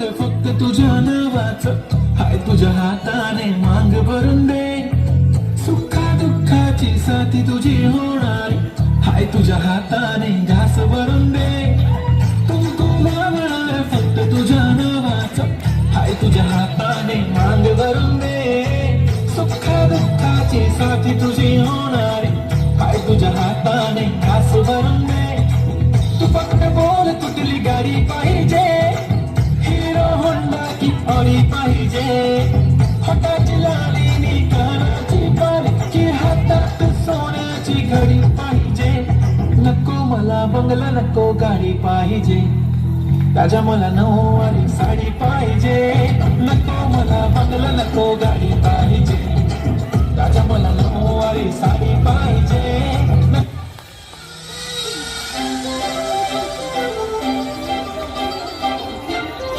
घर फक्त तुझ्या नावाचं, हाय तुझ्या हाताने मांग भरून दे. सुखा दुःखाची साथी तुझी होणार, हाय तुझ्या हाताने घास भरून दे. तू मागणार फक्त तुझ्या नावाचं, हाय तुझ्या हाताने मांग भरून दे. सुखा दुःखाची साथी तुझी होणार, हाय तुझ्या हाताने घास भरून दे. तू फक्त बोल कुठली गाडी पाहिजे, हिरो होंडा की ऑडी पाहिजे. हाताची लाली नी कानाची बाली, की हातात सोन्याची घडी पाहिजे. नको मला बंगला, नको गाडी पाहिजे. राजा मला नऊवारी